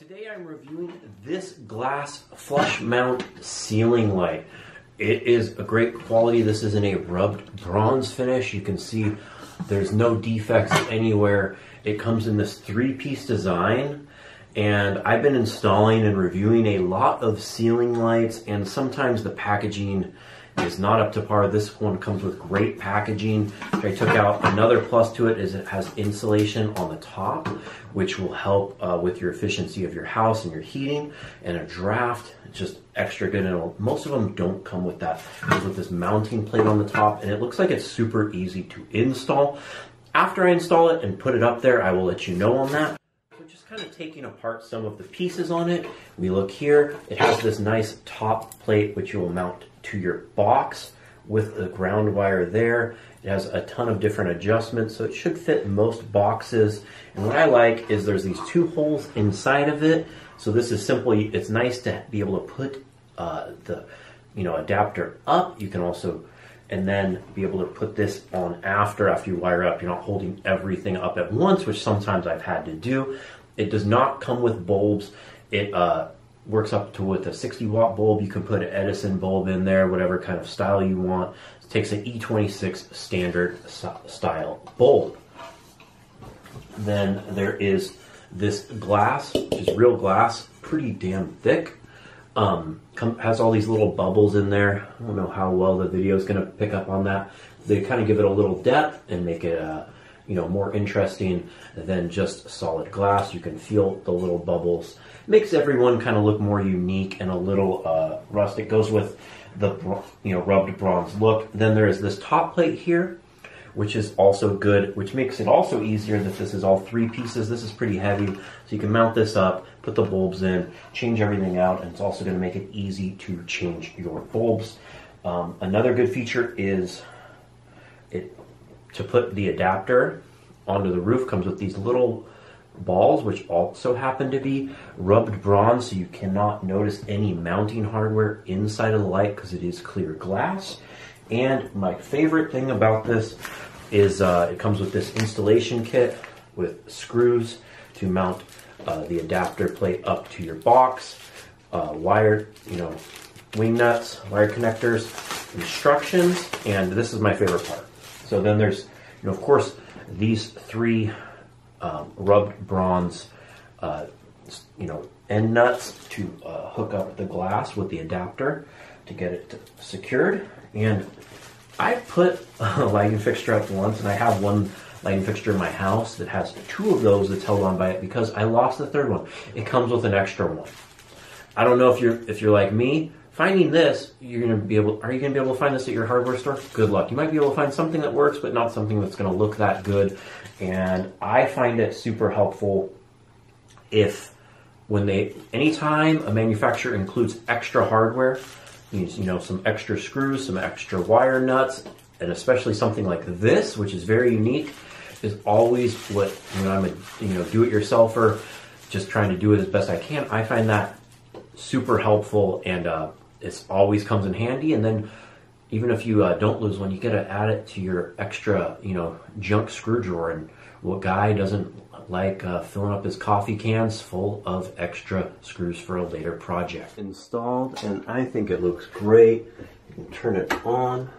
Today I'm reviewing this glass flush mount ceiling light. It is a great quality. This is in a rubbed bronze finish. You can see there's no defects anywhere. It comes in this three-piece design, and I've been installing and reviewing a lot of ceiling lights, and sometimes the packaging is not up to par. This one comes with great packaging. I took out another plus to it is it has insulation on the top, which will help with your efficiency of your house and your heating, and a draft. It's just extra good. And most of them don't come with that. It comes with this mounting plate on the top, and it looks like it's super easy to install. After I install it and put it up there, I will let you know on that. So just kind of taking apart some of the pieces on it. We look here, it has this nice top plate which you will mount to your box with the ground wire there. It has a ton of different adjustments, so it should fit most boxes. And what I like is there's these two holes inside of it. So this is simply, it's nice to be able to put the adapter up. You can also, and then be able to put this on after you wire up. You're not holding everything up at once, which sometimes I've had to do. It does not come with bulbs. It works up to with a 60-watt bulb. You can put an Edison bulb in there, whatever kind of style you want. It takes an E26 standard style bulb. Then there is this glass, which is real glass, pretty damn thick. Has all these little bubbles in there. I don't know how well the video is going to pick up on that. They kind of give it a little depth and make it more interesting than just solid glass. You can feel the little bubbles. Makes everyone kind of look more unique and a little rustic. Goes with the rubbed bronze look. Then there is this top plate here, which is also good, which makes it also easier that this is all three pieces. This is pretty heavy, so you can mount this up, put the bulbs in, change everything out, and it's also going to make it easy to change your bulbs. Another good feature is to put the adapter onto the roof. Comes with these little balls, which also happen to be rubbed bronze, so you cannot notice any mounting hardware inside of the light because it is clear glass. And my favorite thing about this is it comes with this installation kit with screws to mount the adapter plate up to your box, wired, wing nuts, wire connectors, instructions, and this is my favorite part. So then there's, of course, these three rubbed bronze, end nuts to hook up the glass with the adapter to get it secured. And I put a lighting fixture up once, and I have one lighting fixture in my house that has two of those that's held on by it because I lost the third one. It comes with an extra one. I don't know if you're like me. Finding this, are you going to be able to find this at your hardware store? Good luck. You might be able to find something that works, but not something that's going to look that good. And I find it super helpful anytime a manufacturer includes extra hardware, means, some extra screws, some extra wire nuts, and especially something like this, which is very unique, is always what, when I'm a do-it-yourselfer, just trying to do it as best I can. I find that super helpful, and it always comes in handy. And then even if you don't lose one, you get to add it to your extra, junk screw drawer. And what guy doesn't like filling up his coffee cans full of extra screws for a later project? Installed, and I think it looks great. You can turn it on.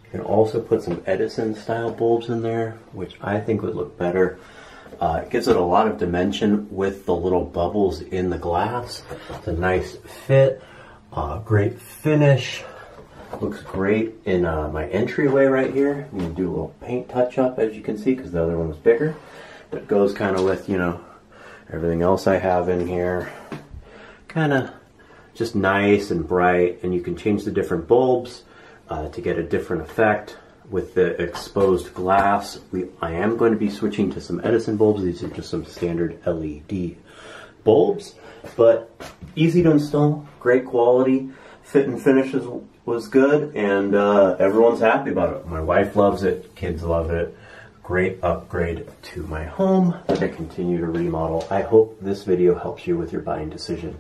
You can also put some Edison style bulbs in there, which I think would look better. It gives it a lot of dimension with the little bubbles in the glass. It's a nice fit, great finish. Looks great in my entryway right here. You can do a little paint touch up, as you can see, because the other one was bigger. But it goes kind of with, everything else I have in here. Kind of just nice and bright, and you can change the different bulbs to get a different effect. With the exposed glass, I am going to be switching to some Edison bulbs. These are just some standard LED bulbs, but easy to install, great quality, fit and finish was good, and everyone's happy about it. My wife loves it, kids love it. Great upgrade to my home that I continue to remodel. I hope this video helps you with your buying decision.